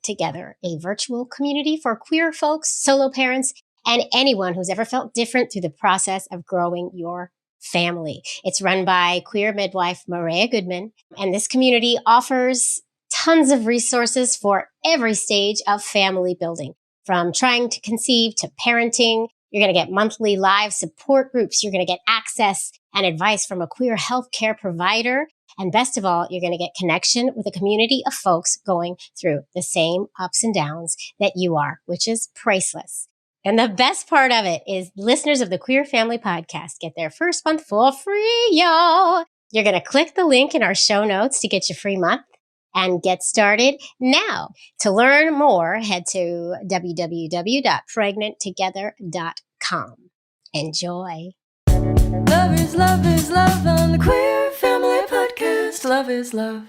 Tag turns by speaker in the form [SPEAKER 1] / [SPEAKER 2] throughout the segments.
[SPEAKER 1] Together, a virtual community for queer folks, solo parents, and anyone who's ever felt different through the process of growing your family. It's run by queer midwife Maria Goodman, and this community offers tons of resources for every stage of family building, from trying to conceive to parenting. You're going to get monthly live support groups. You're going to get access and advice from a queer healthcare provider. And best of all, you're going to get connection with a community of folks going through the same ups and downs that you are, which is priceless. And the best part of it is listeners of the Queer Family Podcast get their first month for free, y'all. You're going to click the link in our show notes to get your free month and get started now. To learn more, head to www.pregnanttogether.com. Enjoy.
[SPEAKER 2] Love is love on the Queer Family Podcast. Love is love.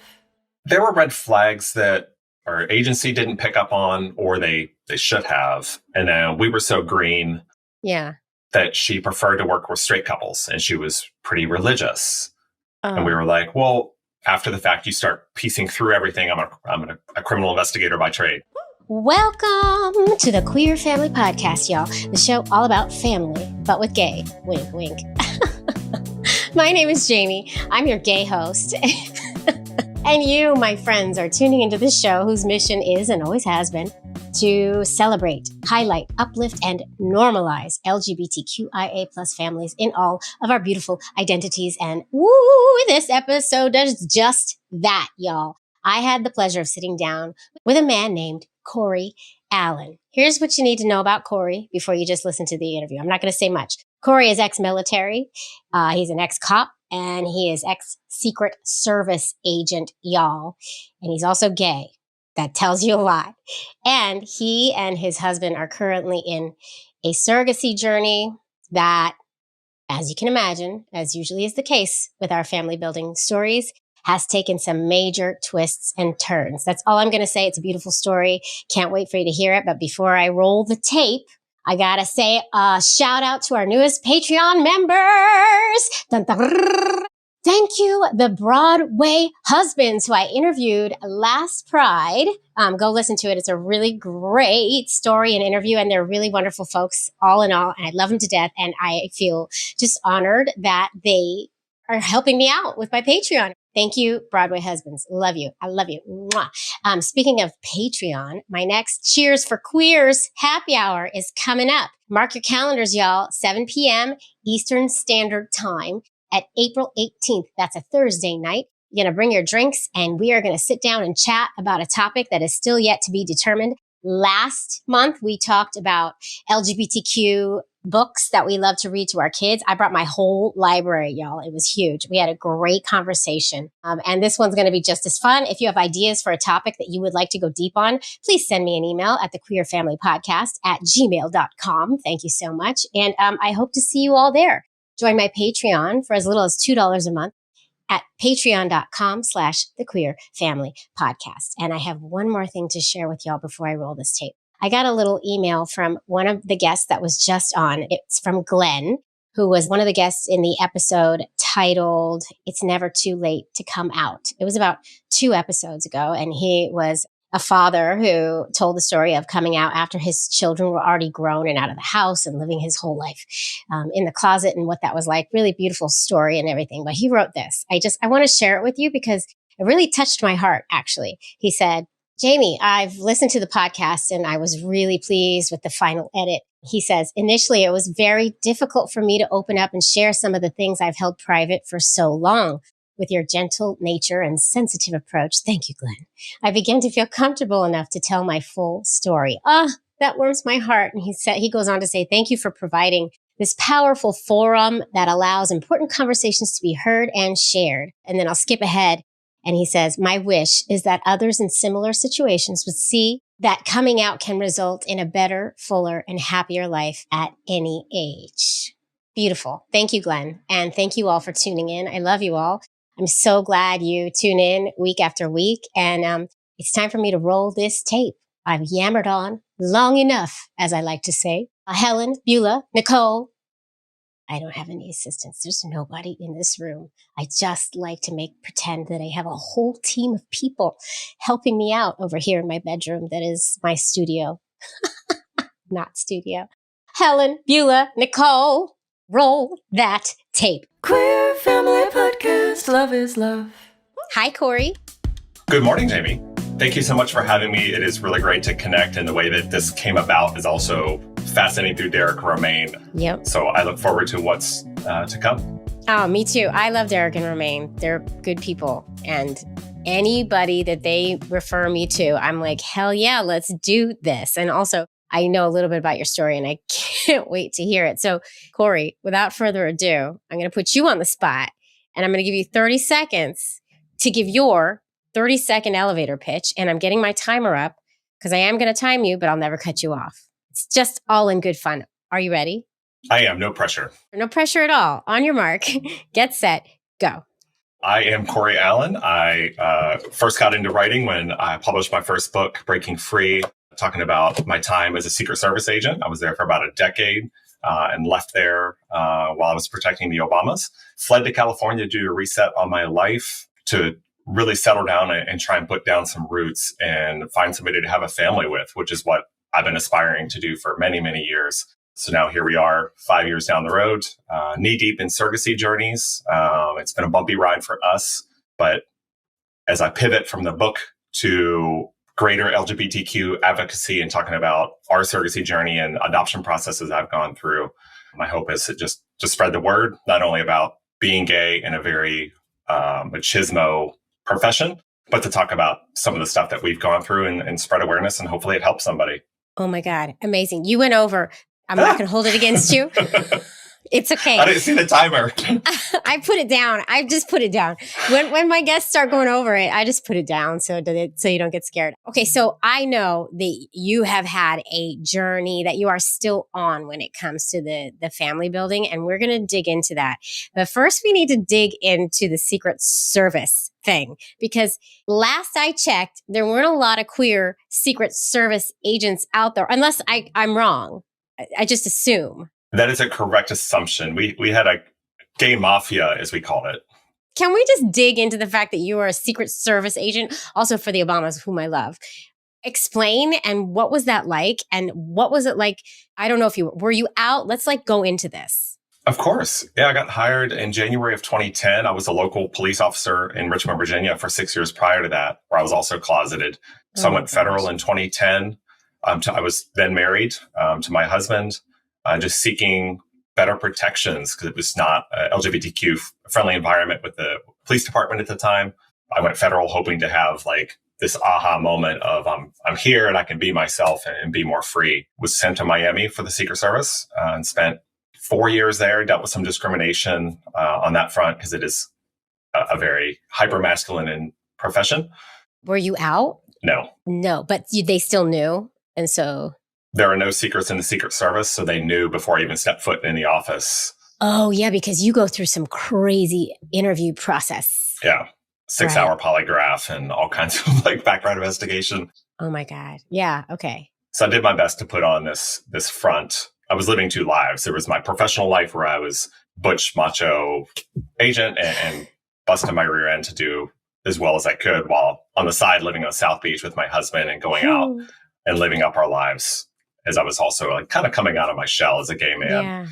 [SPEAKER 3] There were red flags that our agency didn't pick up on, or they should have. And we were so green that she preferred to work with straight couples, and she was pretty religious. And we were like, well, after the fact, you start piecing through everything. I'm a criminal investigator by trade.
[SPEAKER 1] Welcome to the Queer Family Podcast, y'all. The show all about family, but with gay. Wink, wink. My name is Jaimie. I'm your gay host. And you, my friends, are tuning into this show whose mission is, and always has been, to celebrate, highlight, uplift, and normalize LGBTQIA+ families in all of our beautiful identities. And woo, this episode does just that, y'all. I had the pleasure of sitting down with a man named Cory Allen. Here's what you need to know about Cory before you just listen to the interview. I'm not going to say much. Cory is ex-military. He's an ex-cop, and he is ex-Secret Service agent, y'all. And he's also gay. That tells you a lot. And he and his husband are currently in a surrogacy journey that, as you can imagine, as usually is the case with our family building stories, has taken some major twists and turns. That's all I'm going to say. It's a beautiful story. Can't wait for you to hear it. But before I roll the tape, I got to say a shout out to our newest Patreon members. Dun, dun, thank you, the Broadway husbands who I interviewed last Pride. Go listen to it. It's a really great story and interview, and they're really wonderful folks all in all. And I love them to death. And I feel just honored that they are helping me out with my Patreon. Thank you, Broadway husbands. Love you. I love you. Mwah. Speaking of Patreon, my next Cheers for Queers happy hour is coming up. Mark your calendars, y'all. 7 p.m. Eastern Standard Time at April 18th. That's a Thursday night. You're going to bring your drinks, and we are going to sit down and chat about a topic that is still yet to be determined. Last month, we talked about LGBTQ books that we love to read to our kids. I brought my whole library, y'all. It was huge. We had a great conversation. And this one's going to be just as fun. If you have ideas for a topic that you would like to go deep on, please send me an email at thequeerfamilypodcast@gmail.com. Thank you so much. And I hope to see you all there. Join my Patreon for as little as $2 a month at patreon.com/thequeerfamilypodcast. And I have one more thing to share with y'all before I roll this tape. I got a little email from one of the guests that was just on. It's from Glenn, who was one of the guests in the episode titled, It's Never Too Late to Come Out. It was about 2 episodes ago, and he was a father who told the story of coming out after his children were already grown and out of the house and living his whole life in the closet and what that was like. Really beautiful story and everything. But he wrote this. I want to share it with you because it really touched my heart, actually. He said, Jaimie, I've listened to the podcast and I was really pleased with the final edit. He says, initially, it was very difficult for me to open up and share some of the things I've held private for so long. With your gentle nature and sensitive approach, thank you, Glenn, I began to feel comfortable enough to tell my full story. That warms my heart. And he goes on to say, thank you for providing this powerful forum that allows important conversations to be heard and shared. And then I'll skip ahead. And he says, my wish is that others in similar situations would see that coming out can result in a better, fuller, and happier life at any age. Beautiful. Thank you, Glenn. And thank you all for tuning in. I love you all. I'm so glad you tune in week after week. And it's time for me to roll this tape. I've yammered on long enough, as I like to say. Helen, Beulah, Nicole, I don't have any assistants. There's nobody in this room. I just like to pretend that I have a whole team of people helping me out over here in my bedroom. That is my studio. Not studio. Helen, Beulah, Nicole, roll that tape.
[SPEAKER 2] Queer Family Podcast. Love is love.
[SPEAKER 1] Hi, Cory.
[SPEAKER 3] Good morning, Jaimie. Thank you so much for having me. It is really great to connect, and the way that this came about is also fascinating through Derek Romaine.
[SPEAKER 1] Yep.
[SPEAKER 3] So I look forward to what's to come.
[SPEAKER 1] Oh, me too. I love Derek and Romaine. They're good people. And anybody that they refer me to, I'm like, hell yeah, let's do this. And also, I know a little bit about your story and I can't wait to hear it. So, Cory, without further ado, I'm going to put you on the spot and I'm going to give you 30 seconds to give your 30-second elevator pitch. And I'm getting my timer up because I am going to time you, but I'll never cut you off. It's just all in good fun. Are you ready?
[SPEAKER 3] I am. No pressure.
[SPEAKER 1] No pressure at all. On your mark, get set, go.
[SPEAKER 3] I am Cory Allen. I first got into writing when I published my first book, Breaking Free, talking about my time as a Secret Service agent. I was there for about a decade and left there while I was protecting the Obamas. Fled to California to do a reset on my life to really settle down and try and put down some roots and find somebody to have a family with, which is what I've been aspiring to do for many, many years. So now here we are 5 years down the road, knee deep in surrogacy journeys. It's been a bumpy ride for us, but as I pivot from the book to greater LGBTQ advocacy and talking about our surrogacy journey and adoption processes I've gone through, my hope is to just spread the word, not only about being gay in a very machismo profession, but to talk about some of the stuff that we've gone through and spread awareness, and hopefully it helps somebody.
[SPEAKER 1] Oh my God. Amazing. You went over. I'm not going to hold it against you. It's okay.
[SPEAKER 3] I didn't see the timer.
[SPEAKER 1] I put it down. I just put it down. When my guests start going over it, I just put it down so you don't get scared. Okay, so I know that you have had a journey that you are still on when it comes to the family building, and we're going to dig into that. But first, we need to dig into the Secret Service thing, because last I checked, there weren't a lot of queer Secret Service agents out there, unless I'm wrong. I just assume.
[SPEAKER 3] That is a correct assumption. We had a gay mafia, as we called it.
[SPEAKER 1] Can we just dig into the fact that you are a Secret Service agent, also for the Obamas, whom I love? Explain, and what was that like? And what was it like? I don't know if were you out? Let's go into this.
[SPEAKER 3] Of course. Yeah, I got hired in January of 2010. I was a local police officer in Richmond, Virginia for 6 years prior to that, where I was also closeted. So I went federal in 2010. I was then married to my husband. Just seeking better protections because it was not an LGBTQ friendly environment with the police department at the time. I went federal hoping to have this aha moment of I'm here and I can be myself and be more free. Was sent to Miami for the Secret Service and spent 4 years there, dealt with some discrimination on that front because it is a very hyper-masculine profession.
[SPEAKER 1] Were you out?
[SPEAKER 3] No,
[SPEAKER 1] but they still knew. And so...
[SPEAKER 3] There are no secrets in the Secret Service, so they knew before I even stepped foot in the office.
[SPEAKER 1] Oh, yeah, because you go through some crazy interview process.
[SPEAKER 3] Yeah, 6-hour polygraph and all kinds of background investigation.
[SPEAKER 1] Oh my God. Yeah, okay.
[SPEAKER 3] So I did my best to put on this front. I was living two lives. There was my professional life where I was butch, macho agent and busting my rear end to do as well as I could, while on the side living on South Beach with my husband and going out and living up our lives, as I was also kind of coming out of my shell as a gay man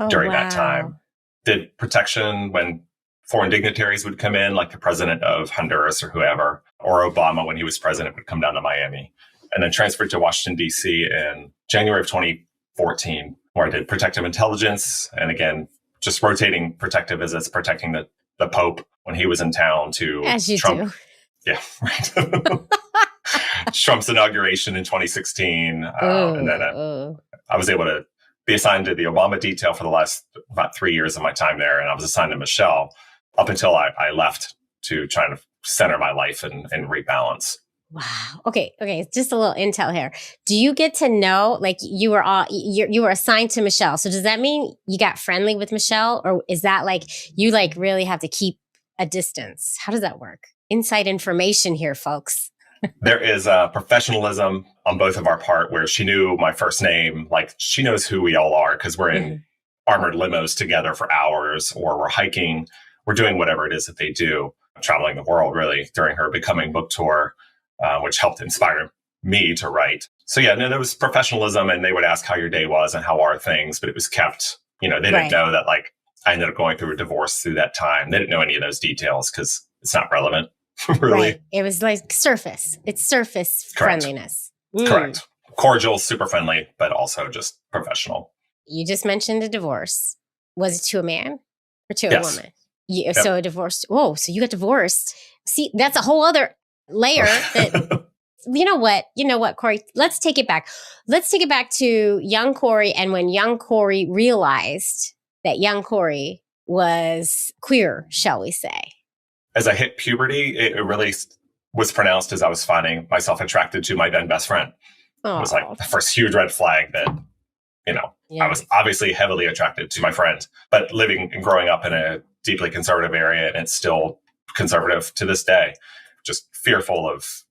[SPEAKER 3] during that time. Did protection when foreign dignitaries would come in, like the president of Honduras or whoever, or Obama when he was president would come down to Miami. And then transferred to Washington, D.C. in January of 2014, where I did protective intelligence. And again, just rotating protective visits, protecting the Pope when he was in town to
[SPEAKER 1] As you
[SPEAKER 3] Trump.
[SPEAKER 1] do.
[SPEAKER 3] Yeah, right. Trump's inauguration in 2016. And then I was able to be assigned to the Obama detail for the last about 3 years of my time there. And I was assigned to Michelle up until I left to try to center my life and rebalance.
[SPEAKER 1] Wow. Okay. Just a little intel here. Do you get to know, you were assigned to Michelle. So does that mean you got friendly with Michelle, or is that you really have to keep a distance? How does that work? Inside information here, folks.
[SPEAKER 3] There is professionalism on both of our part, where she knew my first name. She knows who we all are because we're in armored limos together for hours, or we're hiking, we're doing whatever it is that they do, traveling the world really during her Becoming book tour, which helped inspire me to write. So yeah, no, there was professionalism, and they would ask how your day was and how are things, but it was kept, they didn't know that like I ended up going through a divorce through that time. They didn't know any of those details because it's not relevant, really.
[SPEAKER 1] Right. It was like surface. It's surface friendliness.
[SPEAKER 3] Correct. Cordial, super friendly, but also just professional.
[SPEAKER 1] You just mentioned a divorce. Was it to a man or to a woman?
[SPEAKER 3] Yep.
[SPEAKER 1] So a divorce. Whoa, so you got divorced. See, that's a whole other layer that... You know what, Cory? Let's take it back. Let's take it back to young Cory, and when young Cory realized that young Cory was queer, shall we say.
[SPEAKER 3] As I hit puberty, it really was pronounced as I was finding myself attracted to my then best friend. It was like the first huge red flag that, I was obviously heavily attracted to my friend, but living and growing up in a deeply conservative area, and it's still conservative to this day, just fearful of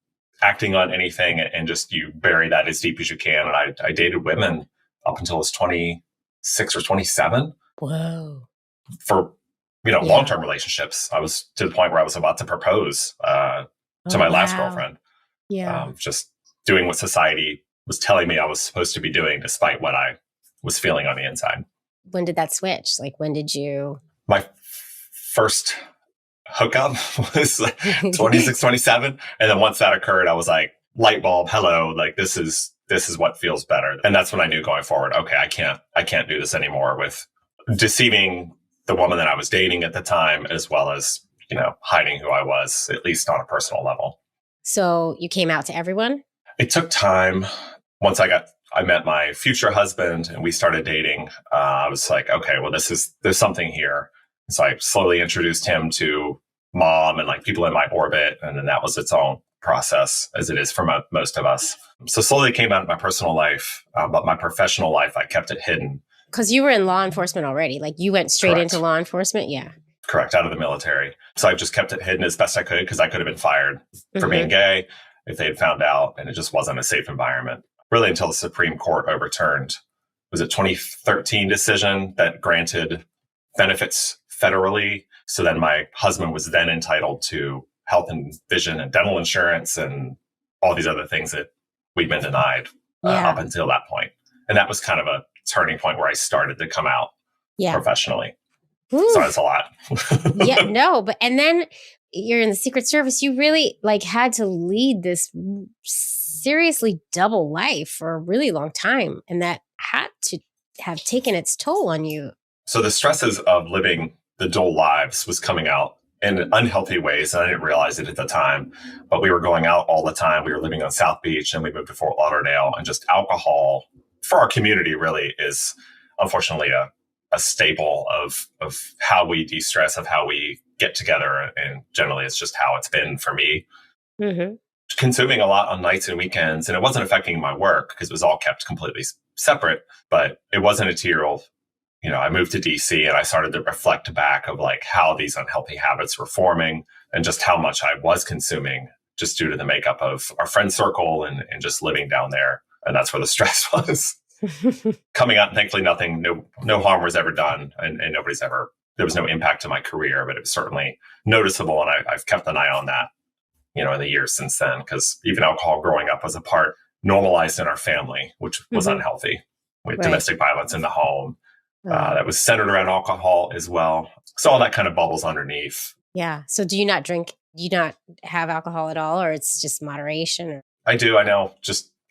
[SPEAKER 3] acting on anything, and just you bury that as deep as you can. And I dated women up until I was 26 or 27.
[SPEAKER 1] Whoa.
[SPEAKER 3] For, long-term relationships. I was to the point where I was about to propose to my last girlfriend.
[SPEAKER 1] Yeah.
[SPEAKER 3] Just doing what society was telling me I was supposed to be doing, despite what I was feeling on the inside.
[SPEAKER 1] When did that switch? Like, when did you...
[SPEAKER 3] My first hookup was 26, 27. And then once that occurred, I was like, light bulb, hello, like this is what feels better. And that's when I knew going forward, okay, I can't do this anymore with deceiving the woman that I was dating at the time, as well as, hiding who I was, at least on a personal level.
[SPEAKER 1] So you came out to everyone?
[SPEAKER 3] It took time. Once I met my future husband and we started dating, I was like, okay, well, there's something here. So I slowly introduced him to mom and like people in my orbit. And then that was its own process, as it is for most of us. So slowly it came out of my personal life, but my professional life, I kept it hidden.
[SPEAKER 1] Because you were in law enforcement already. Like you went straight into law enforcement? Yeah.
[SPEAKER 3] Correct. Out of the military. So I just kept it hidden as best I could, because I could have been fired for being gay if they had found out, and it just wasn't a safe environment. Really until the Supreme Court overturned, was it 2013 decision that granted benefits federally. So then my husband was then entitled to health and vision and dental insurance and all these other things that we'd been denied up until that point. And that was kind of a turning point where I started to come out professionally. Ooh. So that's a lot.
[SPEAKER 1] And then you're in the Secret Service. You really had to lead this seriously double life for a really long time. And that had to have taken its toll on you.
[SPEAKER 3] So the stresses of living the dual lives was coming out in unhealthy ways. And I didn't realize it at the time, but we were going out all the time. We were living on South Beach and we moved to Fort Lauderdale, and just alcohol for our community really is unfortunately a staple of how we de-stress, of how we get together. And generally it's just how it's been for me. Mm-hmm. Consuming a lot on nights and weekends. And it wasn't affecting my work because it was all kept completely separate, but it wasn't until I moved to DC and I started to reflect back of like how these unhealthy habits were forming and just how much I was consuming just due to the makeup of our friend circle and just living down there. And that's where the stress was. Coming out, and thankfully no harm was ever done, and there was no impact to my career, but it was certainly noticeable. And I've kept an eye on that, in the years since then, because even alcohol growing up was a part normalized in our family, which was unhealthy. We had domestic violence in the home. That was centered around alcohol as well. So all that kind of bubbles underneath. Yeah.
[SPEAKER 1] So do you not drink? Do you not have alcohol at all, or it's just moderation? Or?
[SPEAKER 3] I do. I know.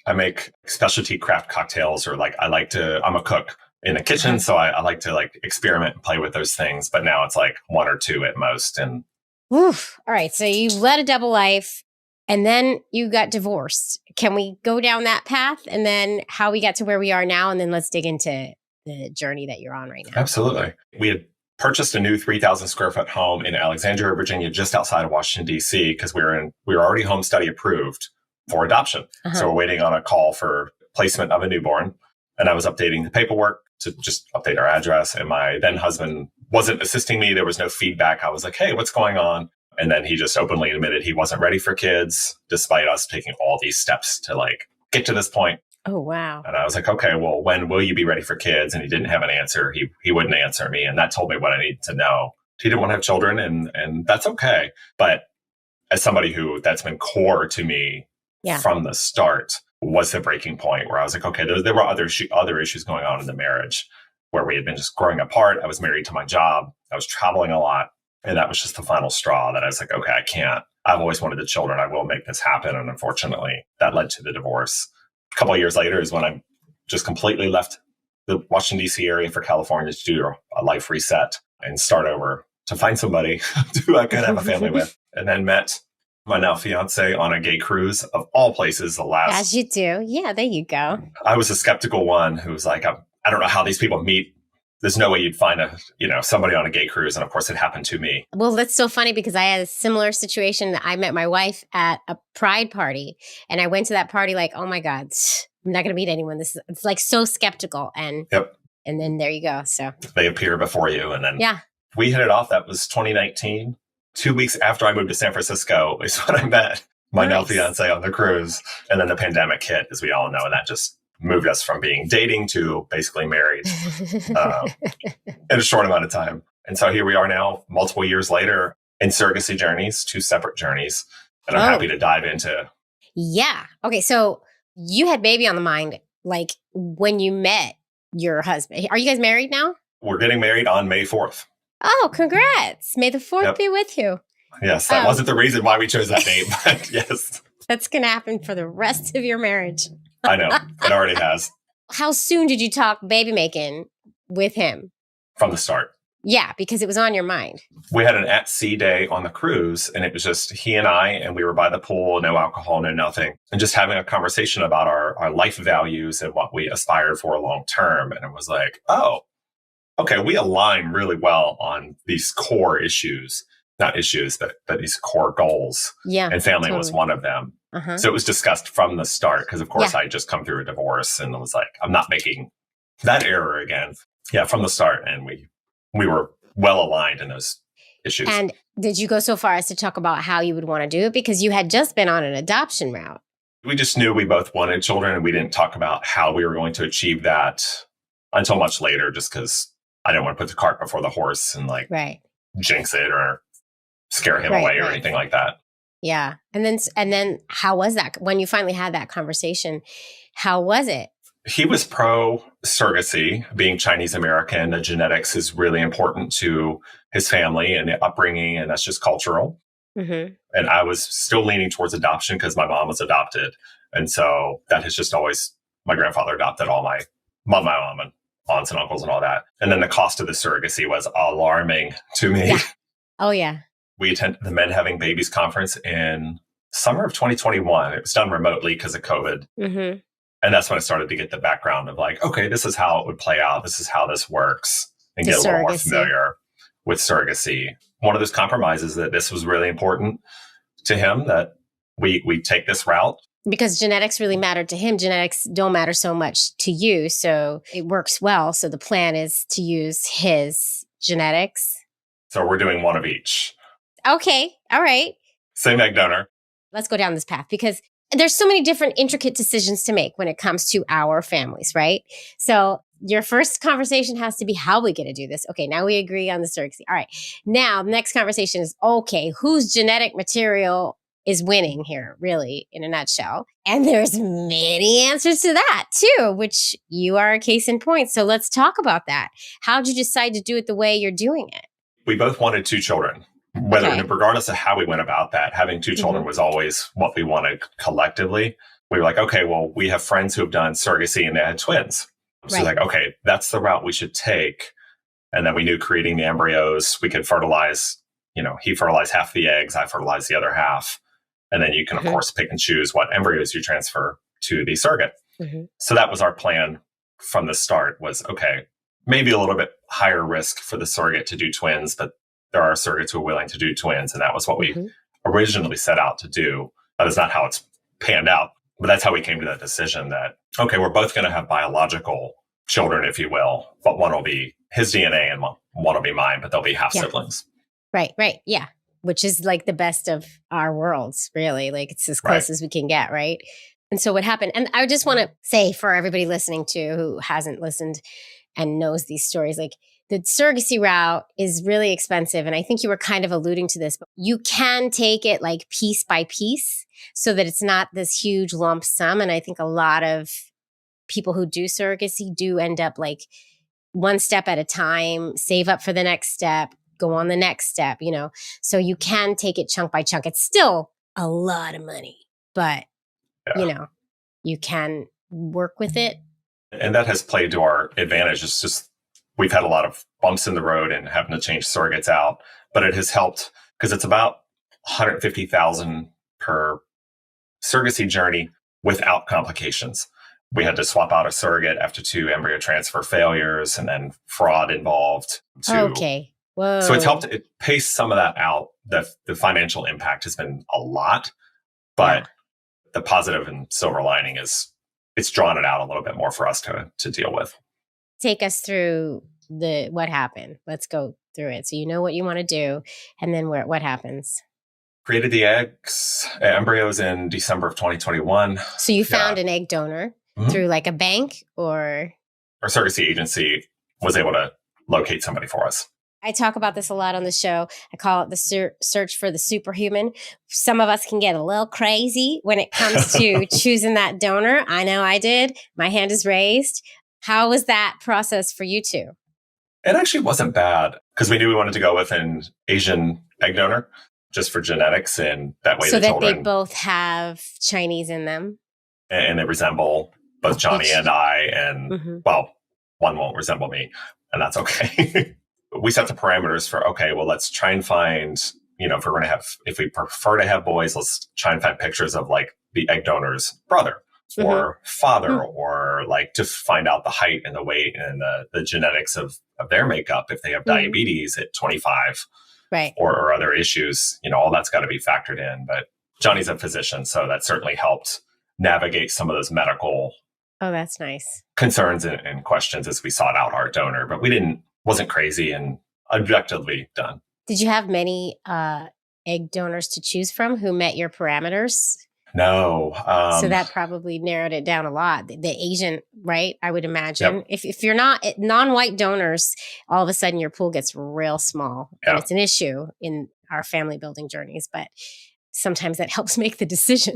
[SPEAKER 3] I make specialty craft cocktails, or I'm a cook in the kitchen. So I like to experiment and play with those things. But now it's like one or two at most. And
[SPEAKER 1] oof. All right. So you led a double life and then you got divorced. Can we go down that path and then how we got to where we are now? And then let's dig into the journey that you're on right now.
[SPEAKER 3] Absolutely. We had purchased a new 3,000 square foot home in Alexandria, Virginia, just outside of Washington, D.C., because we were already home study approved for adoption. So we're waiting on a call for placement of a newborn. And I was updating the paperwork to just update our address. And my then husband wasn't assisting me. There was no feedback. I was like, hey, what's going on? And then he just openly admitted he wasn't ready for kids, despite us taking all these steps to get to this point.
[SPEAKER 1] Oh, wow.
[SPEAKER 3] And I was like, okay, well, when will you be ready for kids? And he didn't have an answer. He wouldn't answer me. And that told me what I needed to know. He didn't want to have children, and that's okay. But as somebody who that's been core to me from the start, was the breaking point where I was like, okay, there were other issues going on in the marriage where we had been just growing apart. I was married to my job. I was traveling a lot. And that was just the final straw that I was like, okay, I can't. I've always wanted the children. I will make this happen. And unfortunately, that led to the divorce. A couple of years later is when I just completely left the Washington, D.C. area for California to do a life reset and start over to find somebody who I could have a family with. And then met my now fiance on a gay cruise of all places.
[SPEAKER 1] As you do. Yeah, there you go.
[SPEAKER 3] I was a skeptical one who was like, I don't know how these people meet. There's no way you'd find somebody on a gay cruise. And of course it happened to me.
[SPEAKER 1] Well, that's so funny because I had a similar situation. I met my wife at a pride party and I went to that party like, oh my God, I'm not going to meet anyone. It's like so skeptical. And and then there you go. So
[SPEAKER 3] they appear before you. And then we hit it off. That was 2019. 2 weeks after I moved to San Francisco is when I met my now fiance on the cruise. And then the pandemic hit, as we all know, and that just moved us from being dating to basically married in a short amount of time. And so here we are now, multiple years later, in surrogacy journeys, 2 separate journeys. And I'm happy to dive into.
[SPEAKER 1] Yeah. Okay. So you had baby on the mind, like when you met your husband. Are you guys married now?
[SPEAKER 3] We're getting married on May 4th.
[SPEAKER 1] Oh, congrats. May the 4th be with you.
[SPEAKER 3] Yes. That wasn't the reason why we chose that name, but yes.
[SPEAKER 1] That's going to happen for the rest of your marriage.
[SPEAKER 3] I know. It already has.
[SPEAKER 1] How soon did you talk baby making with him?
[SPEAKER 3] From the start.
[SPEAKER 1] Yeah, because it was on your mind.
[SPEAKER 3] We had an at-sea day on the cruise, and it was just he and I, and we were by the pool, no alcohol, no nothing, and just having a conversation about our life values and what we aspired for long term. And it was like, oh, okay, we align really well on these core issues, not issues, but these core goals.
[SPEAKER 1] Yeah.
[SPEAKER 3] And family was one of them. So it was discussed from the start because, of course, I had just come through a divorce and it was like, I'm not making that error again. Yeah, from the start. And we were well aligned in those issues.
[SPEAKER 1] And did you go so far as to talk about how you would want to do it? Because you had just been on an adoption route.
[SPEAKER 3] We just knew we both wanted children and we didn't talk about how we were going to achieve that until much later, just because I didn't want to put the cart before the horse and jinx it or scare him away or anything like that.
[SPEAKER 1] Yeah. And then how was that when you finally had that conversation? How was it?
[SPEAKER 3] He was pro surrogacy, being Chinese American. The genetics is really important to his family and the upbringing, and that's just cultural. And I was still leaning towards adoption because my mom was adopted. And so that has just always, my grandfather adopted all my mom and aunts and uncles and all that. And then the cost of the surrogacy was alarming to me.
[SPEAKER 1] Yeah. Oh, yeah.
[SPEAKER 3] We attended the Men Having Babies conference in summer of 2021. It was done remotely because of COVID. And that's when I started to get the background of like, okay, this is how it would play out. This is how this works. And get a little more familiar with surrogacy. One of those compromises that this was really important to him, that we take this route.
[SPEAKER 1] Because genetics really mattered to him. Genetics don't matter so much to you. So it works well. So the plan is to use his genetics.
[SPEAKER 3] So we're doing one of each.
[SPEAKER 1] Okay. All right.
[SPEAKER 3] Same egg donor.
[SPEAKER 1] Let's go down this path because there's so many different intricate decisions to make when it comes to our families, right? So your first conversation has to be how are we going to do this? Okay, now we agree on the surrogacy. All right. Now, the next conversation is, okay, whose genetic material is winning here, really, in a nutshell? And there's many answers to that, too, which you are a case in point. So let's talk about that. How'd you decide to do it the way you're doing it?
[SPEAKER 3] We both wanted 2 children. Regardless of how we went about that, having 2 children was always what we wanted collectively. We were like, okay, well, we have friends who have done surrogacy and they had twins. So like, okay, that's the route we should take. And then we knew creating the embryos, we could fertilize, he fertilized half the eggs, I fertilized the other half. And then you can, of course, pick and choose what embryos you transfer to the surrogate. So that was our plan from the start was, okay, maybe a little bit higher risk for the surrogate to do twins, but there are surrogates who are willing to do twins. And that was what we originally set out to do. That is not how it's panned out, but that's how we came to that decision that, okay, we're both going to have biological children, if you will, but one will be his DNA and one will be mine, but they'll be half siblings.
[SPEAKER 1] Right. Yeah. Which is like the best of our worlds, really. Like it's as close as we can get, right? And so what happened, and I just want to say for everybody listening to who hasn't listened and knows these stories, like the surrogacy route is really expensive. And I think you were kind of alluding to this, but you can take it like piece by piece so that it's not this huge lump sum. And I think a lot of people who do surrogacy do end up like one step at a time, save up for the next step, go on the next step, you know. So you can take it chunk by chunk. It's still a lot of money, but you know, you can work with it.
[SPEAKER 3] And that has played to our advantage. It's just, we've had a lot of bumps in the road and having to change surrogates out, but it has helped because it's about $150,000 per surrogacy journey without complications. We had to swap out a surrogate after 2 embryo transfer failures and then fraud involved.
[SPEAKER 1] Okay. Whoa.
[SPEAKER 3] So it's helped it pace some of that out. The financial impact has been a lot, but the positive and silver lining is it's drawn it out a little bit more for us to deal with.
[SPEAKER 1] Take us through what happened. Let's go through it. So you know what you want to do, and then what happens?
[SPEAKER 3] Created the embryos in December of 2021.
[SPEAKER 1] So you found an egg donor through like a bank or?
[SPEAKER 3] Our surrogacy agency was able to locate somebody for us.
[SPEAKER 1] I talk about this a lot on the show. I call it the search for the superhuman. Some of us can get a little crazy when it comes to choosing that donor. I know I did. My hand is raised. How was that process for you two?
[SPEAKER 3] It actually wasn't bad because we knew we wanted to go with an Asian egg donor just for genetics, and that way
[SPEAKER 1] so
[SPEAKER 3] the
[SPEAKER 1] that
[SPEAKER 3] children,
[SPEAKER 1] they both have Chinese in them.
[SPEAKER 3] And they resemble both Johnny and I. And well, one won't resemble me, and that's okay. We set the parameters for, okay, well, let's try and find, you know, if we prefer to have boys, let's try and find pictures of like the egg donor's brother or father, or like to find out the height and the weight and the genetics of their makeup. If they have diabetes at 25 or other issues, you know, all that's got to be factored in. But Johnny's a physician, so that certainly helped navigate some of those medical
[SPEAKER 1] that's nice.
[SPEAKER 3] Concerns and questions as we sought out our donor. But wasn't crazy and objectively done. Did
[SPEAKER 1] you have many egg donors to choose from who met your parameters?
[SPEAKER 3] No.
[SPEAKER 1] So that probably narrowed it down a lot. The Asian, right? I would imagine. Yep. If you're not non-white donors, all of a sudden your pool gets real small. Yep. And it's an issue in our family building journeys, but sometimes that helps make the decision.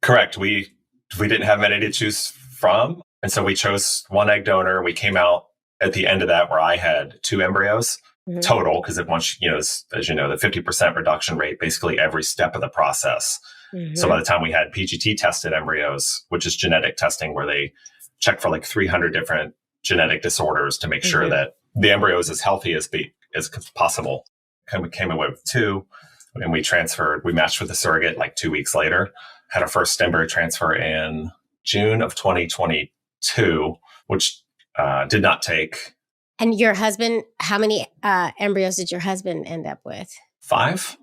[SPEAKER 3] Correct. We didn't have many to choose from. And so we chose one egg donor. We came out at the end of that where I had 2 embryos total, because once, you know, as you know, the 50% reduction rate, basically every step of the process. So by the time we had PGT tested embryos, which is genetic testing, where they check for like 300 different genetic disorders to make sure that the embryo is as healthy as possible. And we came away with 2, and we matched with the surrogate like 2 weeks later, had our first embryo transfer in June of 2022, which did not take.
[SPEAKER 1] And your husband, how many embryos did your husband end up with?
[SPEAKER 3] 5.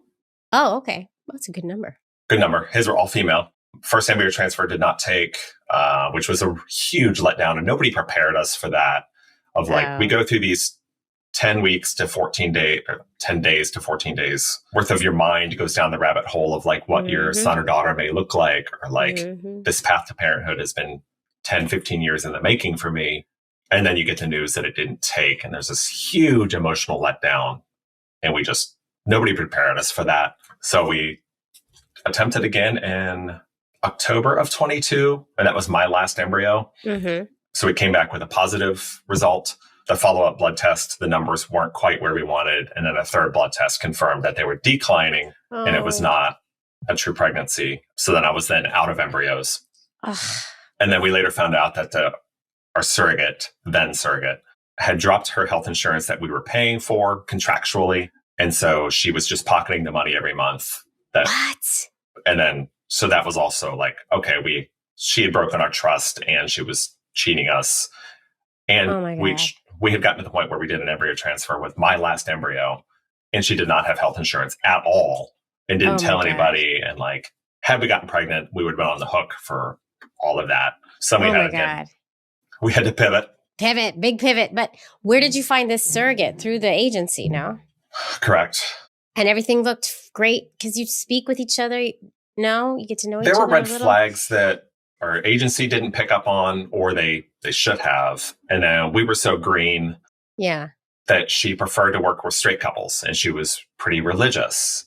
[SPEAKER 1] Oh, okay. That's a good number.
[SPEAKER 3] Good number. His were all female. First embryo transfer did not take, which was a huge letdown. And nobody prepared us for that. We go through these 10 weeks to 14 days, or 10 days to 14 days worth of your mind goes down the rabbit hole of like what your son or daughter may look like, or like this path to parenthood has been 10, 15 years in the making for me. And then you get the news that it didn't take. And there's this huge emotional letdown. And nobody prepared us for that. So we attempted again in October of 22. And that was my last embryo. So we came back with a positive result. The follow-up blood test, the numbers weren't quite where we wanted. And then a third blood test confirmed that they were declining and it was not a true pregnancy. So then I was out of embryos. And then we later found out that our surrogate, had dropped her health insurance that we were paying for contractually. And so she was just pocketing the money every month.
[SPEAKER 1] What?
[SPEAKER 3] And then, so that was also like, okay, she had broken our trust and she was cheating us. And we had gotten to the point where we did an embryo transfer with my last embryo, and she did not have health insurance at all and didn't tell anybody. And like, had we gotten pregnant, we would have been on the hook for all of that. So we had to pivot.
[SPEAKER 1] Big pivot. But where did you find this surrogate? Through the agency, no?
[SPEAKER 3] Correct.
[SPEAKER 1] And everything looked great because you speak with each other. No, you get to know each other.
[SPEAKER 3] There were red flags that our agency didn't pick up on, or they should have. And then we were so green that she preferred to work with straight couples, and she was pretty religious.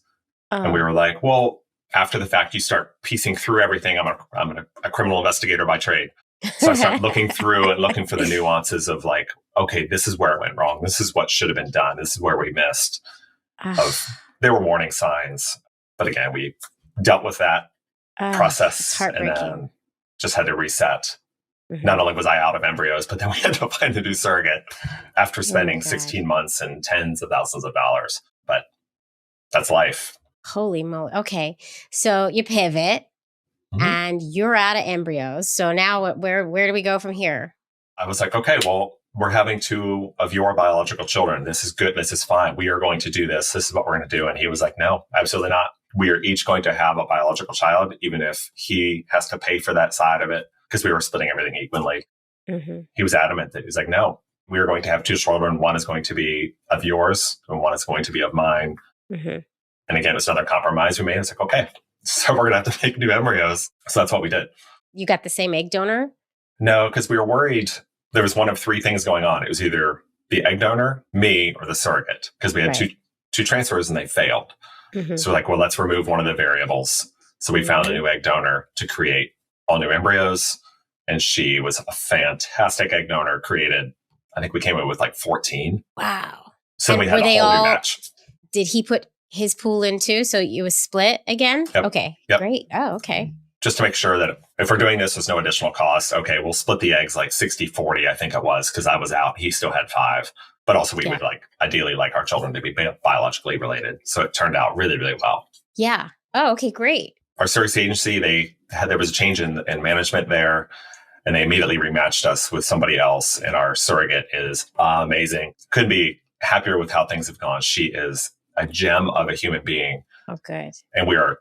[SPEAKER 3] And we were like, well, after the fact, you start piecing through everything. I'm a criminal investigator by trade. So I start looking through and looking for the nuances of like, okay, this is where it went wrong. This is what should have been done. This is where we missed. There were warning signs. But again, we dealt with that process and then just had to reset. Mm-hmm. Not only was I out of embryos, but then we had to find a new surrogate after spending 16 months and tens of thousands of dollars. But that's life.
[SPEAKER 1] Holy moly. Okay. So you pivot and you're out of embryos. So now where do we go from here?
[SPEAKER 3] I was like, okay, well, we're having 2 of your biological children. This is good. This is fine. We are going to do this. This is what we're going to do. And he was like, no, absolutely not. We are each going to have a biological child, even if he has to pay for that side of it, because we were splitting everything equally. Mm-hmm. He was adamant that he was like, no, we are going to have 2 children. One is going to be of yours and one is going to be of mine. Mm-hmm. And again, it's another compromise we made. It's like, okay, so we're going to have to make new embryos. So that's what we did.
[SPEAKER 1] You got the same egg donor?
[SPEAKER 3] No, because we were worried. There was one of 3 things going on. It was either the egg donor, me, or the surrogate, because we had two transfers and they failed. Mm-hmm. So we're like, well, let's remove one of the variables. So we found a new egg donor to create all new embryos. And she was a fantastic egg donor, created, I think we came up with like 14.
[SPEAKER 1] Wow.
[SPEAKER 3] So and we had a whole new batch.
[SPEAKER 1] Did he put his pool in too? So it was split again?
[SPEAKER 3] Yep.
[SPEAKER 1] Okay, great. Oh, okay.
[SPEAKER 3] Just to make sure that if we're doing this, there's no additional cost. Okay, we'll split the eggs like 60-40, I think it was, because I was out. He still had 5. But also we would ideally like our children to be biologically related. So it turned out really, really well.
[SPEAKER 1] Yeah. Oh, okay, great.
[SPEAKER 3] Our surrogacy agency, there was a change in management there, and they immediately rematched us with somebody else. And our surrogate is amazing. Couldn't be happier with how things have gone. She is a gem of a human being.
[SPEAKER 1] Oh, good.
[SPEAKER 3] And we are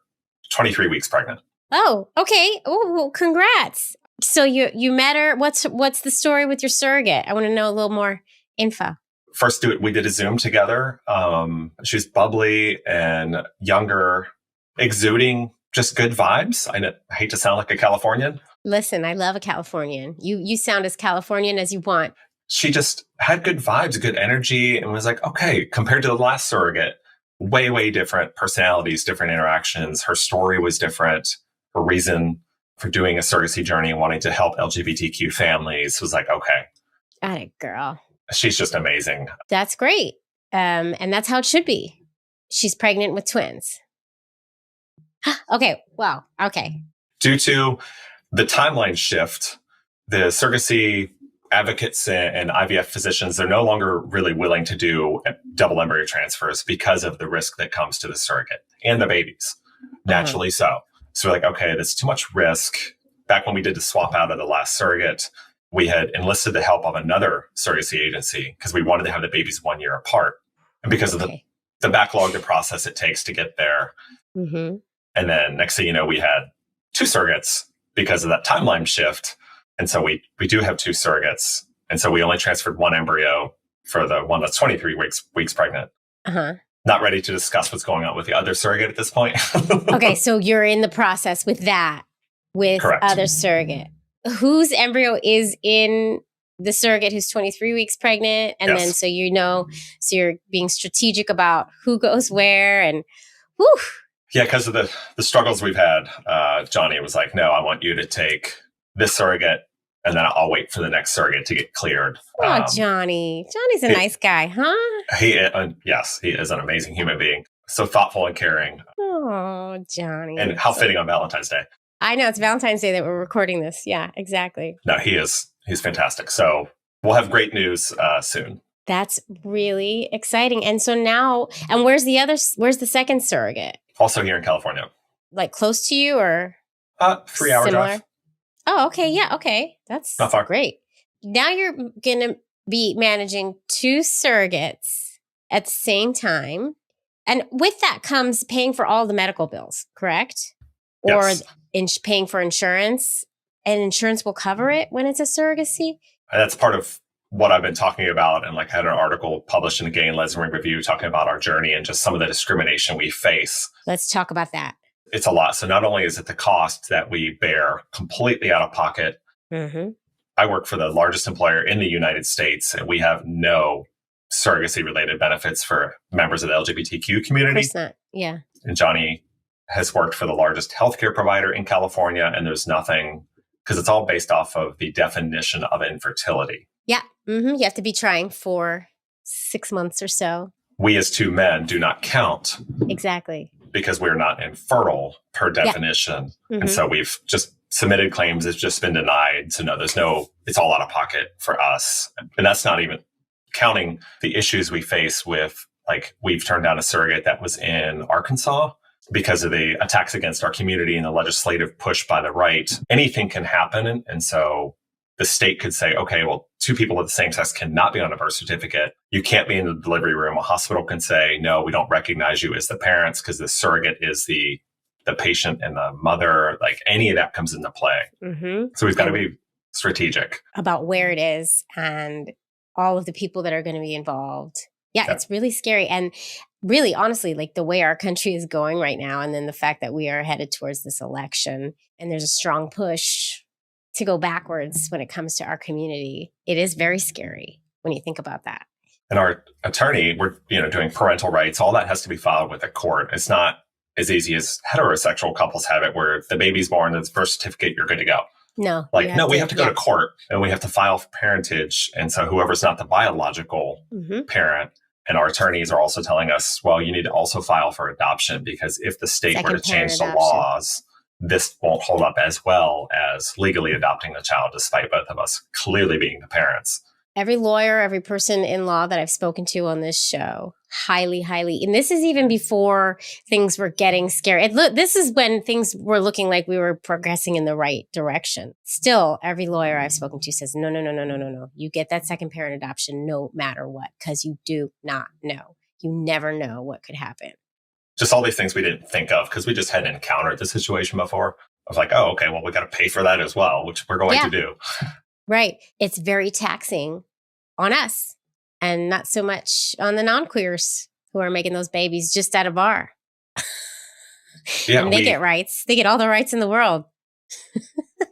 [SPEAKER 3] 23 weeks pregnant.
[SPEAKER 1] Oh, okay. Oh, well, congrats. So you met her. What's the story with your surrogate? I want to know a little more info.
[SPEAKER 3] First, we did a Zoom together. She's bubbly and younger, exuding just good vibes. I hate to sound like a Californian.
[SPEAKER 1] Listen, I love a Californian. You sound as Californian as you want.
[SPEAKER 3] She just had good vibes, good energy, and was like, okay, compared to the last surrogate, way, way different personalities, different interactions. Her story was different. Her reason for doing a surrogacy journey and wanting to help LGBTQ families was like, okay.
[SPEAKER 1] Got it, girl.
[SPEAKER 3] She's just amazing.
[SPEAKER 1] That's great. And that's how it should be. She's pregnant with twins. Okay. Wow. Okay.
[SPEAKER 3] Due to the timeline shift, the surrogacy advocates and IVF physicians, they're no longer really willing to do double embryo transfers because of the risk that comes to the surrogate and the babies. Naturally so. So we're like, okay, that's too much risk. Back when we did the swap out of the last surrogate, we had enlisted the help of another surrogacy agency because we wanted to have the babies 1 year apart. And because of the backlog, the process it takes to get there. Mm-hmm. And then next thing you know, we had 2 surrogates because of that timeline shift. And so we do have 2 surrogates. And so we only transferred 1 embryo for the one that's 23 weeks pregnant. Uh-huh. Not ready to discuss what's going on with the other surrogate at this point.
[SPEAKER 1] Okay, so you're in the process with that, with
[SPEAKER 3] Correct.
[SPEAKER 1] Other surrogate. Whose embryo is in the surrogate who's 23 weeks pregnant? And then so you're being strategic about who goes where and whew.
[SPEAKER 3] Yeah, because of the struggles we've had, Johnny was like, no, I want you to take this surrogate and then I'll wait for the next surrogate to get cleared.
[SPEAKER 1] Oh, Johnny. Johnny's a nice guy, huh?
[SPEAKER 3] Yes, he is an amazing human being. So thoughtful and caring.
[SPEAKER 1] Oh, Johnny.
[SPEAKER 3] And how fitting on Valentine's Day.
[SPEAKER 1] I know, it's Valentine's Day that we're recording this. Yeah, exactly.
[SPEAKER 3] No, he's fantastic. So we'll have great news soon.
[SPEAKER 1] That's really exciting. And so now, and where's the second surrogate?
[SPEAKER 3] Also here in California.
[SPEAKER 1] Like close to you or?
[SPEAKER 3] 3-hour drive.
[SPEAKER 1] Oh, okay. Yeah. Okay. That's
[SPEAKER 3] not far.
[SPEAKER 1] Great. Now you're going to be managing 2 surrogates at the same time. And with that comes paying for all the medical bills, correct?
[SPEAKER 3] Yes.
[SPEAKER 1] Or paying for insurance, and insurance will cover it when it's a surrogacy?
[SPEAKER 3] That's part of what I've been talking about. And I had an article published in the Gay and Lesbian Review talking about our journey and just some of the discrimination we face.
[SPEAKER 1] Let's talk about that.
[SPEAKER 3] it's a lot. So not only is it the cost that we bear completely out of pocket, I work for the largest employer in the United States, and we have no surrogacy related benefits for members of the LGBTQ community.
[SPEAKER 1] Of course not. Yeah.
[SPEAKER 3] And Johnny has worked for the largest healthcare provider in California, and there's nothing, because it's all based off of the definition of infertility.
[SPEAKER 1] Yeah. You have to be trying for 6 months or so.
[SPEAKER 3] We as two men do not count.
[SPEAKER 1] Exactly.
[SPEAKER 3] Because we're not infertile per definition. And so we've just submitted claims. It's just been denied. So no, it's all out of pocket for us. And that's not even counting the issues we face with, like, we've turned down a surrogate that was in Arkansas because of the attacks against our community and the legislative push by the right. Anything can happen. And so the state could say, okay, well, two people of the same sex cannot be on a birth certificate. You can't be in the delivery room. A hospital can say, no, we don't recognize you as the parents because the surrogate is the patient and the mother. Like, any of that comes into play. So we've got to be strategic
[SPEAKER 1] about where it is and all of the people that are going to be involved. Yeah, it's really scary. And really, honestly, like the way our country is going right now, and then the fact that we are headed towards this election and there's a strong push to go backwards when it comes to our community, it is very scary when you think about that.
[SPEAKER 3] And our attorney, we're doing parental rights. All that has to be filed with a court. It's not as easy as heterosexual couples have it, where if the baby's born, it's birth certificate, you're good to go.
[SPEAKER 1] No.
[SPEAKER 3] We have to go to court and we have to file for parentage. And so whoever's not the biological parent, and our attorneys are also telling us, well, you need to also file for adoption, because if the state were to change the laws, this won't hold up as well as legally adopting the child, despite both of us clearly being the parents.
[SPEAKER 1] Every lawyer, every person in law that I've spoken to on this show, highly, and this is even before things were getting scary. This is when things were looking like we were progressing in the right direction. Still, every lawyer I've spoken to says, no. You get that second parent adoption no matter what, because you do not know. You never know what could happen.
[SPEAKER 3] Just all these things we didn't think of because we just hadn't encountered the situation before. I was like, oh, okay, well, we got to pay for that as well, which we're going to do.
[SPEAKER 1] Right. It's very taxing on us, and not so much on the non-queers who are making those babies just at a bar. And they get rights. They get all the rights in the world.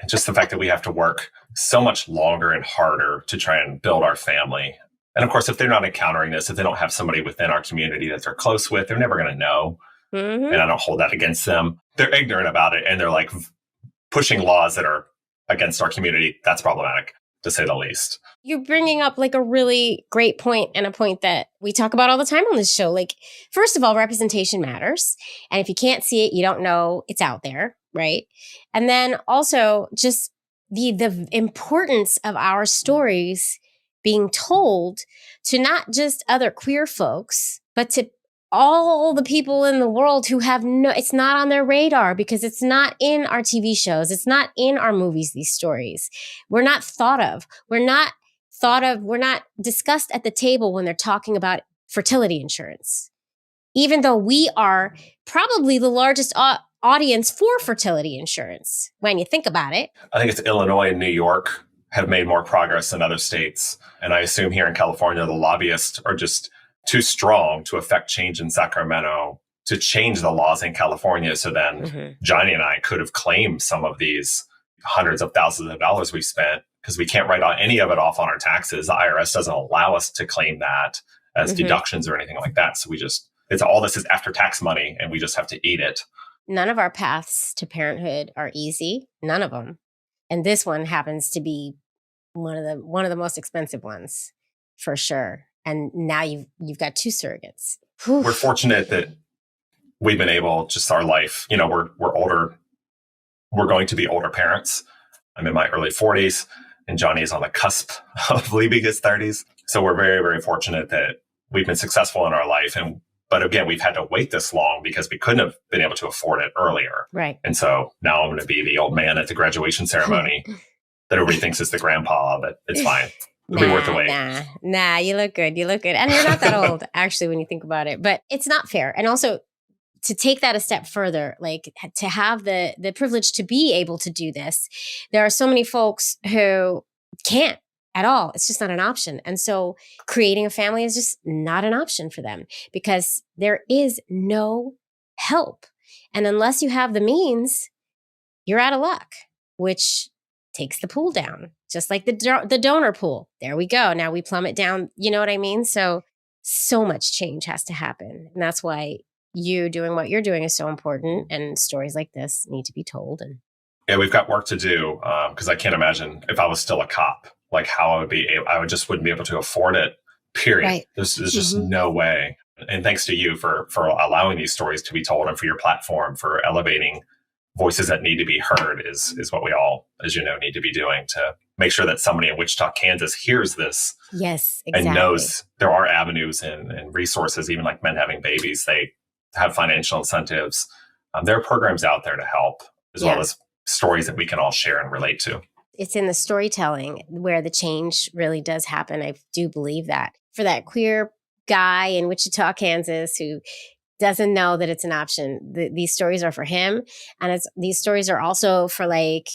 [SPEAKER 3] Just the fact that we have to work so much longer and harder to try and build our family. And of course, if they're not encountering this, if they don't have somebody within our community that they're close with, they're never going to know. And I don't hold that against them. They're ignorant about it, and they're like pushing laws that are against our community. That's problematic, to say the least.
[SPEAKER 1] You're bringing up like a really great point, and a point that we talk about all the time on this show. Like, first of all, representation matters. And if you can't see it, you don't know it's out there, right? And then also just the importance of our stories being told to not just other queer folks, but to all the people in the world who have it's not on their radar, because it's not in our TV shows. It's not in our movies, these stories. We're not thought of. We're not discussed at the table when they're talking about fertility insurance, even though we are probably the largest audience for fertility insurance when you think about it.
[SPEAKER 3] I think it's Illinois and New York have made more progress than other states. And I assume here in California, the lobbyists are just too strong to affect change in Sacramento to change the laws in California. So then Johnny and I could have claimed some of these hundreds of thousands of dollars we spent, because we can't write any of it off on our taxes. The IRS doesn't allow us to claim that as deductions or anything like that. So all this is after tax money, and we just have to eat it.
[SPEAKER 1] None of our paths to parenthood are easy. None of them. And this one happens to be one of the most expensive ones, for sure. And now you've got two surrogates. Whew.
[SPEAKER 3] We're fortunate that we've been able, just our life, we're older. We're going to be older parents. I'm in my early 40s, and Johnny is on the cusp of leaving his 30s. So we're very, very fortunate that we've been successful in our life. But again, we've had to wait this long because we couldn't have been able to afford it earlier.
[SPEAKER 1] Right.
[SPEAKER 3] And so now I'm going to be the old man at the graduation ceremony that everybody thinks is the grandpa, but it's fine. It'll be worth the wait.
[SPEAKER 1] Nah, you look good. You look good. And you're not that old, actually, when you think about it. But it's not fair. And also, to take that a step further, like to have the privilege to be able to do this, there are so many folks who can't at all. It's just not an option. And so creating a family is just not an option for them, because there is no help. And unless you have the means, you're out of luck, which takes the pool down, just like the donor pool. There we go. Now we plummet down. You know what I mean? So much change has to happen. And that's why you doing what you're doing is so important. And stories like this need to be told. And
[SPEAKER 3] yeah, we've got work to do because I can't imagine if I was still a cop, like how I would be. Just wouldn't be able to afford it. Period.
[SPEAKER 1] Right.
[SPEAKER 3] There's just no way. And thanks to you for allowing these stories to be told, and for your platform for elevating voices that need to be heard is what we all, as you know, need to be doing to make sure that somebody in Wichita, Kansas hears this.
[SPEAKER 1] Yes, exactly.
[SPEAKER 3] And knows there are avenues and resources, even like men having babies. They have financial incentives. There are programs out there to help, as well as stories that we can all share and relate to.
[SPEAKER 1] It's in the storytelling where the change really does happen. I do believe that. For that queer guy in Wichita, Kansas, who doesn't know that it's an option, these stories are for him. And these stories are also for like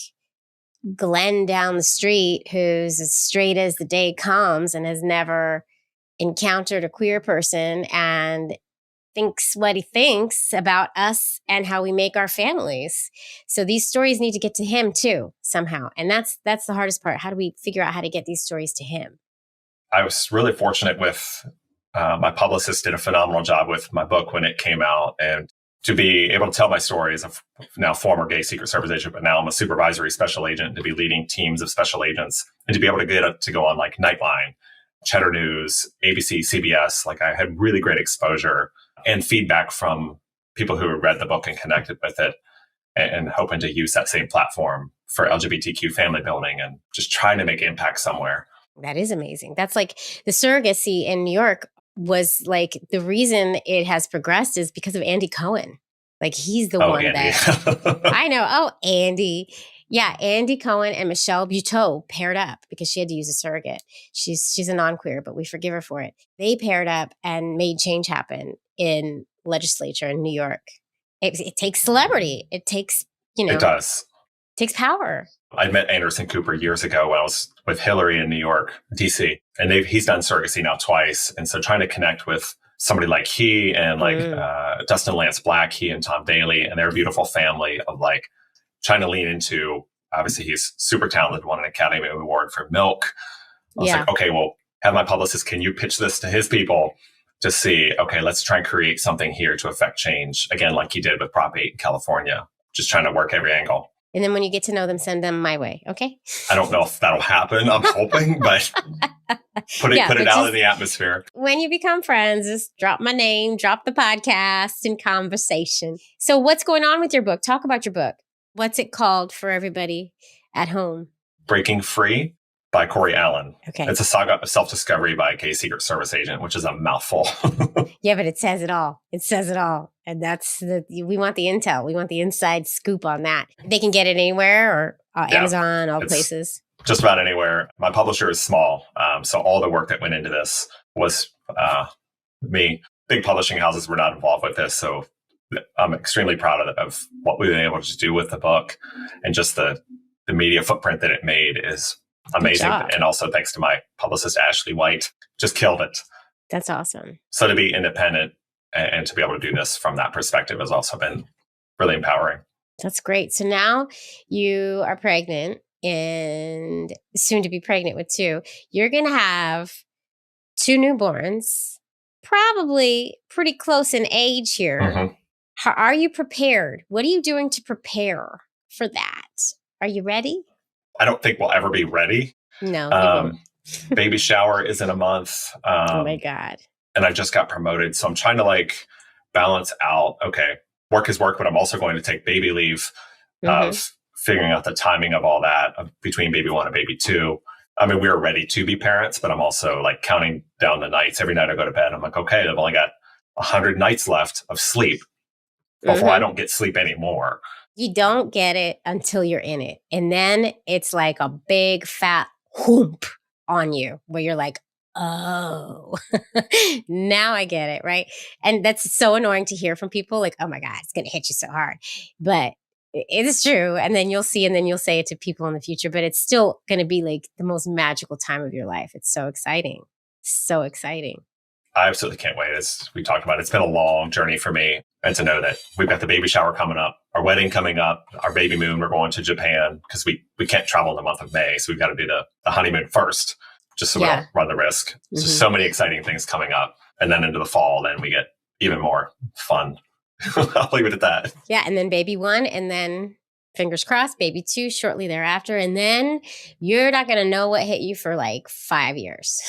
[SPEAKER 1] Glenn down the street, who's as straight as the day comes and has never encountered a queer person and thinks what he thinks about us and how we make our families. So these stories need to get to him too, somehow. And that's the hardest part. How do we figure out how to get these stories to him?
[SPEAKER 3] I was really fortunate with my publicist did a phenomenal job with my book when it came out, and to be able to tell my story as a now former gay Secret Service agent, but now I'm a supervisory special agent, to be leading teams of special agents, and to be able to get to go on like Nightline, Cheddar News, ABC, CBS. Like I had really great exposure and feedback from people who had read the book and connected with it, and hoping to use that same platform for LGBTQ family building and just trying to make impact somewhere.
[SPEAKER 1] That is amazing. That's like the surrogacy in New York was like the reason it has progressed is because of Andy Cohen. Like he's the one
[SPEAKER 3] Andy.
[SPEAKER 1] that I know. Oh, Andy. Yeah. Andy Cohen and Michelle Buteau paired up because she had to use a surrogate. She's a non-queer, but we forgive her for it. They paired up and made change happen in legislature in New York. It takes celebrity. It takes,
[SPEAKER 3] It does.
[SPEAKER 1] It takes power.
[SPEAKER 3] I met Anderson Cooper years ago when I was with Hillary in New York, DC, and he's done surrogacy now twice. And so trying to connect with somebody like he and like Dustin Lance Black, he and Tom Daly and their beautiful family of like trying to lean into, obviously he's super talented, won an Academy Award for Milk. I was like, okay, well, have my publicist, can you pitch this to his people to see, okay, let's try and create something here to affect change. Again, like he did with Prop 8 in California, just trying to work every angle.
[SPEAKER 1] And then when you get to know them, send them my way. Okay.
[SPEAKER 3] I don't know if that'll happen. I'm hoping, but put it out in the atmosphere.
[SPEAKER 1] When you become friends, just drop my name, drop the podcast in conversation. So what's going on with your book? Talk about your book. What's it called for everybody at home?
[SPEAKER 3] Breaking Free by Cory Allen.
[SPEAKER 1] Okay.
[SPEAKER 3] It's a saga of self-discovery by a gay Secret Service agent, which is a mouthful.
[SPEAKER 1] Yeah, but it says it all. It says it all. And we want the intel. We want the inside scoop on that. They can get it anywhere or Amazon, all places.
[SPEAKER 3] Just about anywhere. My publisher is small. So all the work that went into this was me. Big publishing houses were not involved with this. So I'm extremely proud of what we've been able to do with the book, and just the media footprint that it made is amazing. And also thanks to my publicist, Ashley White, just killed it.
[SPEAKER 1] That's awesome.
[SPEAKER 3] So to be independent and to be able to do this from that perspective has also been really empowering.
[SPEAKER 1] That's great. So now you are pregnant and soon to be pregnant with 2. You're going to have 2 newborns, probably pretty close in age here.
[SPEAKER 3] Mm-hmm.
[SPEAKER 1] How are you prepared? What are you doing to prepare for that? Are you ready?
[SPEAKER 3] I don't think we'll ever be ready.
[SPEAKER 1] No.
[SPEAKER 3] Baby shower is in a month.
[SPEAKER 1] Oh my God.
[SPEAKER 3] And I just got promoted. So I'm trying to like balance out, okay, work is work, but I'm also going to take baby leave of figuring out the timing of all that between baby 1 and baby 2. I mean, we were ready to be parents, but I'm also like counting down the nights. Every night I go to bed, I'm like, okay, I've only got 100 nights left of sleep before I don't get sleep anymore.
[SPEAKER 1] You don't get it until you're in it. And then it's like a big fat whoop on you where you're like, oh, now I get it, right? And that's so annoying to hear from people like, oh my God, it's going to hit you so hard. But it is true. And then you'll see, and then you'll say it to people in the future, but it's still going to be like the most magical time of your life. It's so exciting. So exciting.
[SPEAKER 3] I absolutely can't wait. As we talked about, it's been a long journey for me. And to know that we've got the baby shower coming up, our wedding coming up, our baby moon, we're going to Japan because we can't travel in the month of May. So we've got to do the honeymoon first, just so we don't run the risk. Mm-hmm. So many exciting things coming up. And then into the fall, then we get even more fun. I'll leave it at that.
[SPEAKER 1] Yeah. And then baby 1, and then fingers crossed, baby 2 shortly thereafter. And then you're not going to know what hit you for like 5 years.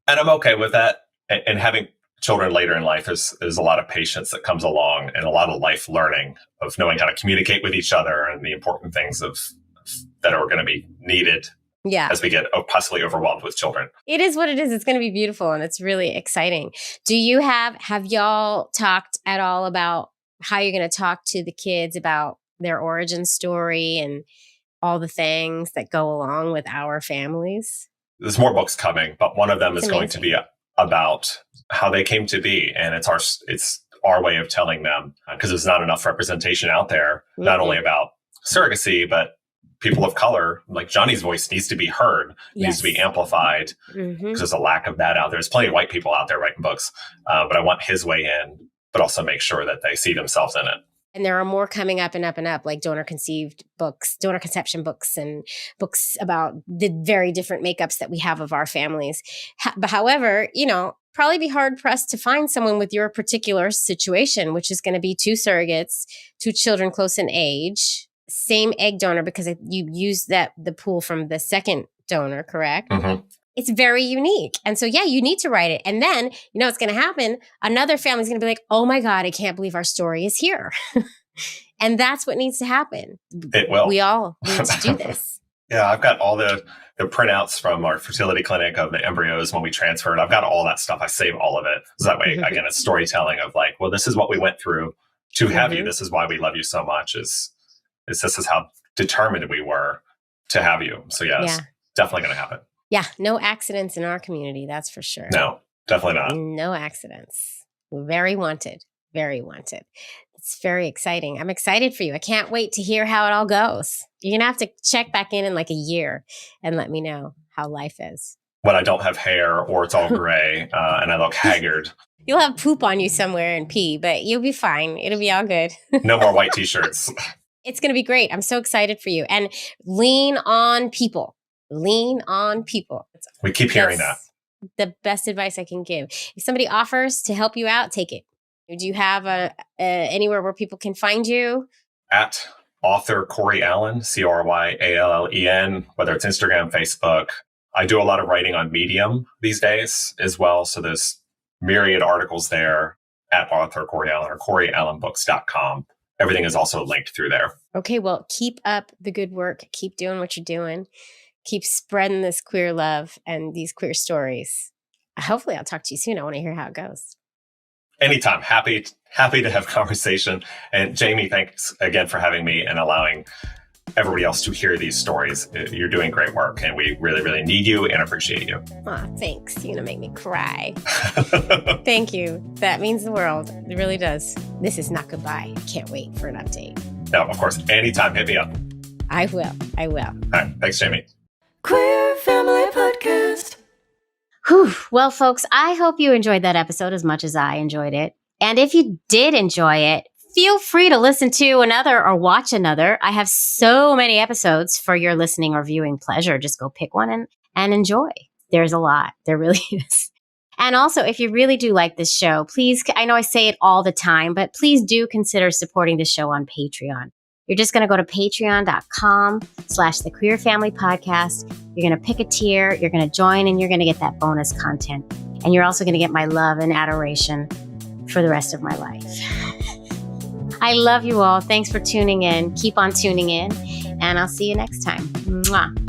[SPEAKER 3] And I'm okay with that. And having children later in life is a lot of patience that comes along, and a lot of life learning of knowing how to communicate with each other and the important things that are going to be needed as we get possibly overwhelmed with children.
[SPEAKER 1] It is what it is. It's going to be beautiful, and it's really exciting. Do you have y'all talked at all about how you're going to talk to the kids about their origin story and all the things that go along with our families?
[SPEAKER 3] There's more books coming, but one of them is going to be about how they came to be. And it's our way of telling them, because there's not enough representation out there, not only about surrogacy, but people of color. Like Johnny's voice needs to be heard, needs to be amplified, because there's a lack of that out there. There's plenty of white people out there writing books, but I want his way in, but also make sure that they see themselves in it.
[SPEAKER 1] And there are more coming up and up and up, like donor conception books, and books about the very different makeups that we have of our families. But however, probably be hard pressed to find someone with your particular situation, which is going to be 2 surrogates, 2 children close in age, same egg donor, because you used the pool from the second donor, correct? Mm-hmm. It's very unique. And so, you need to write it. And then, what's going to happen? Another family's going to be like, oh my God, I can't believe our story is here. And that's what needs to happen.
[SPEAKER 3] It will.
[SPEAKER 1] We all need to do this.
[SPEAKER 3] Yeah, I've got all the printouts from our fertility clinic of the embryos when we transferred. I've got all that stuff. I save all of it. So that way, again, it's storytelling of like, well, this is what we went through to have you. This is why we love you so much. This is how determined we were to have you. So it's definitely going to happen.
[SPEAKER 1] Yeah, no accidents in our community, that's for sure.
[SPEAKER 3] No, definitely not.
[SPEAKER 1] No accidents. Very wanted. Very wanted. It's very exciting. I'm excited for you. I can't wait to hear how it all goes. You're going to have to check back in like a year and let me know how life is.
[SPEAKER 3] When I don't have hair or it's all gray and I look haggard.
[SPEAKER 1] You'll have poop on you somewhere and pee, but you'll be fine. It'll be all good.
[SPEAKER 3] No more white t-shirts.
[SPEAKER 1] It's going to be great. I'm so excited for you. And lean on people. Lean on people.
[SPEAKER 3] We keep hearing that.
[SPEAKER 1] The best advice I can give. If somebody offers to help you out, take it. Do you have anywhere where people can find you?
[SPEAKER 3] At author Cory Allen, CoryAllen, whether it's Instagram, Facebook. I do a lot of writing on Medium these days as well. So there's myriad articles there at author Cory Allen or CoryAllenBooks.com. Everything is also linked through there.
[SPEAKER 1] Okay, well, keep up the good work. Keep doing what you're doing. Keep spreading this queer love and these queer stories. Hopefully I'll talk to you soon. I want to hear how it goes.
[SPEAKER 3] Anytime. Happy to have conversation. And Jaimie, thanks again for having me and allowing everybody else to hear these stories. You're doing great work and we really, really need you and appreciate you.
[SPEAKER 1] Aw, thanks. You're going to make me cry. Thank you. That means the world. It really does. This is not goodbye. Can't wait for an update.
[SPEAKER 3] No, of course. Anytime. Hit me up.
[SPEAKER 1] I will.
[SPEAKER 3] All right. Thanks, Jaimie.
[SPEAKER 2] Queer Family Podcast.
[SPEAKER 1] Whew. Well, folks, I hope you enjoyed that episode as much as I enjoyed it. And if you did enjoy it, feel free to listen to another or watch another. I have so many episodes for your listening or viewing pleasure. Just go pick one and enjoy. There's a lot. There really is. And also, if you really do like this show, please, I know I say it all the time, but please do consider supporting the show on Patreon. You're just going to go to patreon.com/The Queer Family Podcast. You're going to pick a tier, you're going to join, and you're going to get that bonus content. And you're also going to get my love and adoration for the rest of my life. I love you all. Thanks for tuning in. Keep on tuning in, and I'll see you next time. Mwah.